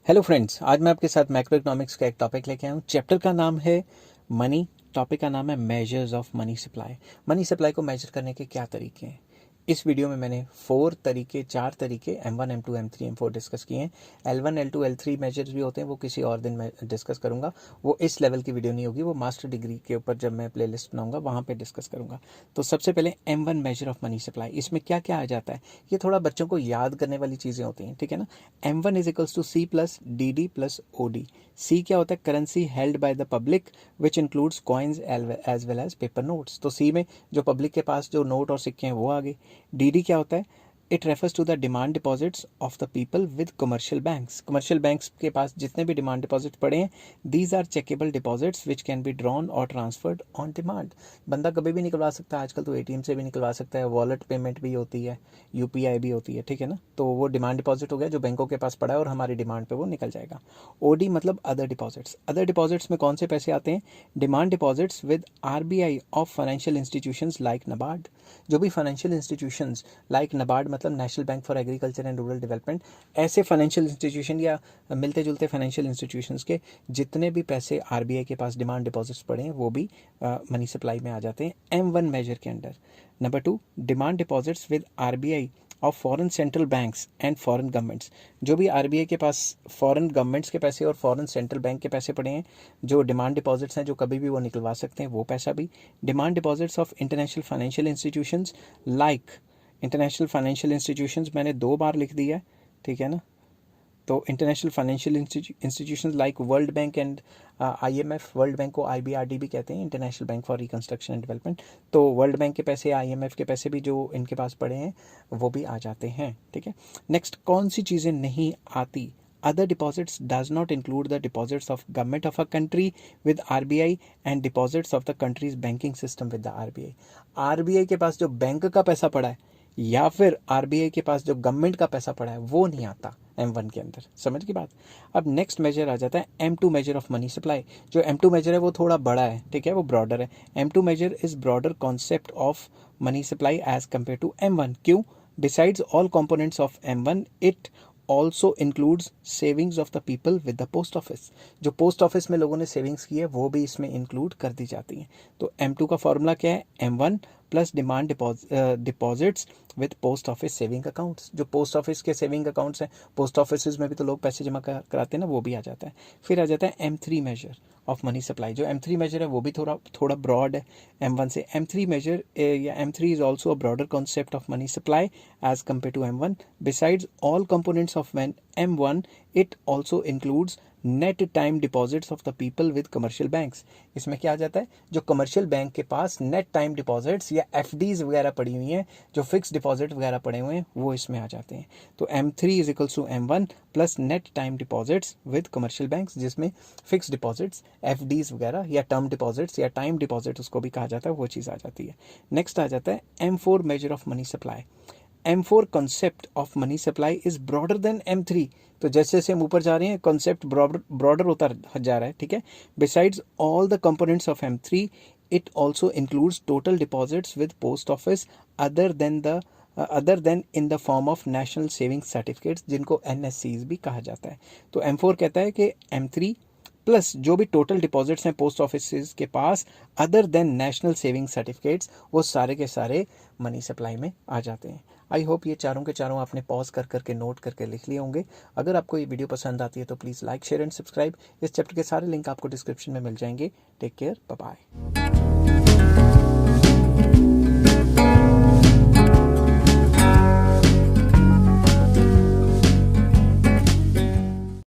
Hello friends, आज मैं आपके साथ मैक्रो इकोनॉमिक्स का एक टॉपिक लेके आया हूँ। चैप्टर का नाम है मनी। टॉपिक का नाम है measures of money supply. Money supply को मेजर करने के क्या तरीके हैं। इस वीडियो में मैंने चार तरीके M1, M2, M3, M4 discuss किए हैं। L1, L2, L3 मेजर्स भी होते हैं, वो किसी और दिन मैं डिस्कस करूंगा। वो इस लेवल की वीडियो नहीं होगी, वो मास्टर डिग्री के ऊपर जब मैं प्लेलिस्ट बनाऊंगा वहाँ पे डिस्कस करूंगा। तो सबसे पहले M1 measure of money supply, इसमें क्या क्या आ जाता है, ये थोड़ा बच्चों को याद करने वाली चीज़ें होती हैं, ठीक है ना। M1 is equals to C plus DD plus OD। C क्या होता है, currency held by the public which includes coins as well as paper notes. तो C में जो पब्लिक के पास जो नोट और सिक्के हैं वो आ गए। DD क्या होता है, it refers to the demand deposits of the people with commercial banks. Commercial banks के पास जितने भी डिमांड डिपॉजिट पड़े हैं, these are checkable deposits which can be drawn और ट्रांसफर्ड ऑन डिमांड। बंदा कभी भी निकलवा सकता है, आजकल तो ATM से भी निकलवा सकता है, वॉलेट पेमेंट भी होती है, UPI भी होती है, ठीक है ना। तो वो डिमांड डिपॉजिट हो गया जो बैंकों के पास पड़ा है और हमारी डिमांड पे वो निकल जाएगा। OD मतलब अदर डिपॉजिट्स। अदर डिपॉजिट्स में कौन से पैसे आते हैं, demand deposits with RBI of financial institutions like NABARD. जो भी फाइनेंशियल इंस्टीट्यूशंस लाइक नबार्ड मतलब national bank for agriculture and rural development, ऐसे फाइनेंशियल इंस्टीट्यूशन या मिलते जुलते फाइनेंशियल इंस्टीट्यूशंस के जितने भी पैसे RBI के पास डिमांड डिपॉजिट्स पड़े हैं वो भी मनी सप्लाई में आ जाते हैं M1 मेजर के under. Number 2, demand deposits with RBI of foreign central banks and foreign governments. जो भी RBI के पास फॉरेन गवर्नमेंट्स के पैसे और फॉरेन सेंट्रल बैंक के पैसे पड़े हैं, जो डिमांड डिपॉजिट्स हैं, जो कभी भी वो निकलवा सकते हैं, वो पैसा भी। Demand deposits of international financial institutions like, international financial institutions मैंने 2 बार लिख दिया है, ठीक है ना। तो international financial institutions like world bank and IMF। World bank को IBRD भी कहते हैं, international bank for reconstruction and development. तो वर्ल्ड बैंक के पैसे, IMF के पैसे भी जो इनके पास पड़े हैं वो भी आ जाते हैं, ठीक है। नेक्स्ट, कौन सी चीज़ें नहीं आती, other deposits does not include the deposits of government of a country with RBI and deposits of the country's banking system with the RBI। RBI के पास जो बैंक का पैसा पड़ा है या फिर RBI के पास जो गवर्नमेंट का पैसा पड़ा है वो नहीं आता M1 के अंदर, समझ की बात। अब नेक्स्ट मेजर आ जाता है M2 measure of money supply. जो M2 मेजर है वो थोड़ा बड़ा है, ठीक है, वो ब्रॉडर है। M2 measure is broader concept of money supply as compared to M1। क्यों, besides all components of M1 it also includes savings of the people with the post office. जो पोस्ट ऑफिस में लोगों ने savings की है वो भी इसमें इंक्लूड कर दी जाती हैं। तो M2 का फॉर्मूला क्या है, M1 plus demand deposits with post office saving accounts. जो पोस्ट ऑफिस के सेविंग अकाउंट्स हैं, पोस्ट ऑफिस में भी तो लोग पैसे जमा कराते हैं ना, वो भी आ जाता है। फिर आ जाता है M3 measure of money supply. जो M3 मेजर है वो भी थोड़ा ब्रॉड है M1 से। M3 मेजर या M3 is also a broader concept of money supply as compared to M1। Besides all components of M1 it also includes net time deposits of the people with commercial banks. इसमें क्या आ जाता है, जो commercial bank के पास net time deposits या FDs वगैरह पड़ी हुई हैं, जो फिक्स डिपॉजिट वगैरह पड़े हुए हैं, वो इसमें आ जाते हैं। तो M3 is equals to M1 plus net time deposits with commercial banks, जिसमें फिक्स डिपॉजिट्स, FDs वगैरह या टर्म डिपॉजिट्स या टाइम डिपॉजिट उसको भी कहा जाता है, वो चीज़ आ जाती है। नेक्स्ट आ जाता है M4 measure of money supply. M4 concept of money supply is broader then M3। तो जैसे जैसे हम ऊपर जा रहे हैं कॉन्सेप्ट ब्रॉडर होता जा रहा है, ठीक है। Besides all the components of M3 it also includes total deposits with post office other then in the form of national saving certificates, जिनको NSCs भी कहा जाता है। तो M4 कहता है कि M3 प्लस जो भी टोटल डिपॉजिट्स हैं पोस्ट ऑफिस के पास other than national saving certificates, वो सारे के सारे मनी सप्लाई में आ जाते हैं। आई होप ये चारों के चारों आपने पॉज कर करके नोट करके लिख लिए होंगे। अगर आपको ये वीडियो पसंद आती है तो please like, share and subscribe. इस चैप्टर के सारे लिंक आपको डिस्क्रिप्शन में मिल जाएंगे। Take care, bye bye.